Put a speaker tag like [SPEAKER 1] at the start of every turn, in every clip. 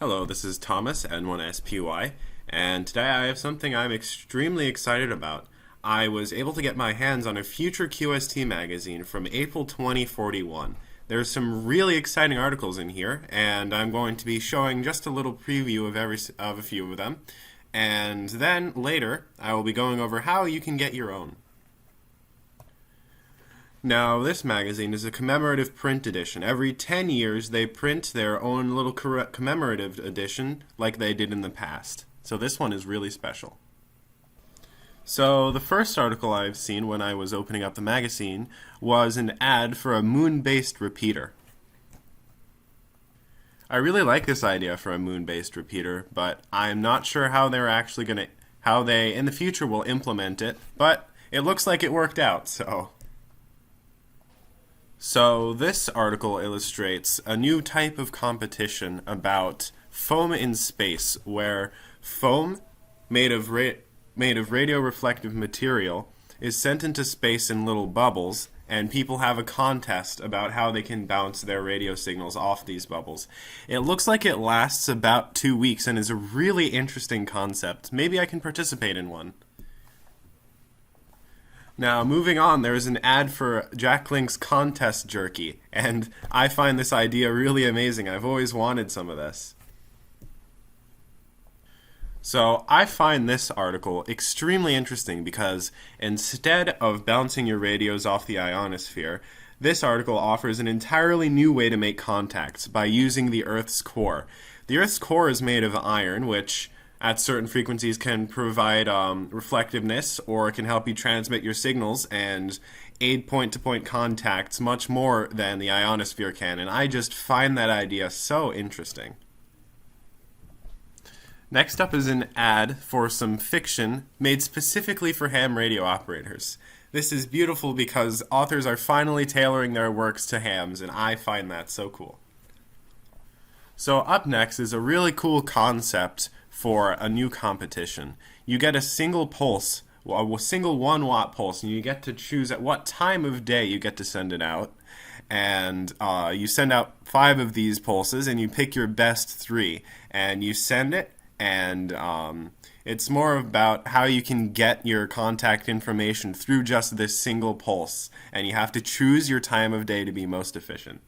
[SPEAKER 1] Hello, this is Thomas N1SPY, and today I have something I'm extremely excited about. I was able to get my hands on a future QST magazine from April 2041. There's some really exciting articles in here, and I'm going to be showing just a little preview of a few of them. And then later, I will be going over how you can get your own. Now, this magazine is a commemorative print edition. Every 10 years, they print their own little commemorative edition like they did in the past. So this one is really special. So the first article I've seen when I was opening up the magazine was an ad for a moon-based repeater. I really like this idea for a moon-based repeater, but I'm not sure how they in the future will implement it, but it looks like it worked out, So this article illustrates a new type of competition about foam in space, where foam made of radio-reflective material is sent into space in little bubbles, and people have a contest about how they can bounce their radio signals off these bubbles. It looks like it lasts about 2 weeks and is a really interesting concept. Maybe I can participate in one. Now, moving on, there is an ad for Jack Link's contest jerky, and I find this idea really amazing. I've always wanted some of this. So, I find this article extremely interesting because instead of bouncing your radios off the ionosphere, this article offers an entirely new way to make contacts by using the Earth's core. The Earth's core is made of iron, which at certain frequencies can provide reflectiveness, or it can help you transmit your signals and aid point-to-point contacts much more than the ionosphere can, and I just find that idea so interesting. Next up is an ad for some fiction made specifically for ham radio operators. This is beautiful because authors are finally tailoring their works to hams, and I find that so cool. So up next is a really cool concept for a new competition. You get a single pulse, a single 1 watt pulse, and you get to choose at what time of day you get to send it out. And you send out 5 of these pulses, and you pick your best 3, and you send it, and it's more about how you can get your contact information through just this single pulse, and you have to choose your time of day to be most efficient.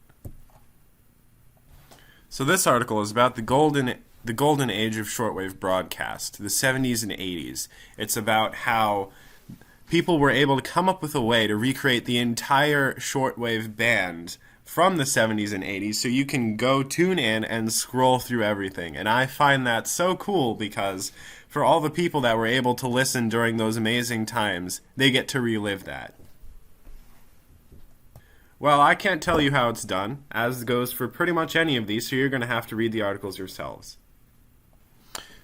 [SPEAKER 1] So this article is about the golden age of shortwave broadcast, the 70s and 80s. It's about how people were able to come up with a way to recreate the entire shortwave band from the 70s and 80s, so you can go tune in and scroll through everything. And I find that so cool because for all the people that were able to listen during those amazing times, they get to relive that. Well, I can't tell you how it's done, as goes for pretty much any of these, so you're going to have to read the articles yourselves.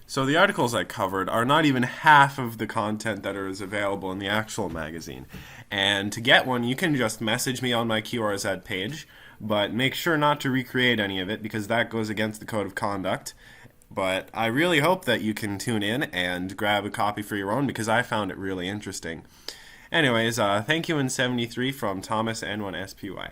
[SPEAKER 1] So the articles I covered are not even half of the content that is available in the actual magazine. And to get one, you can just message me on my QRZ page, but make sure not to recreate any of it because that goes against the code of conduct. But I really hope that you can tune in and grab a copy for your own because I found it really interesting. Anyways, thank you in 73 from Thomas N1SPY.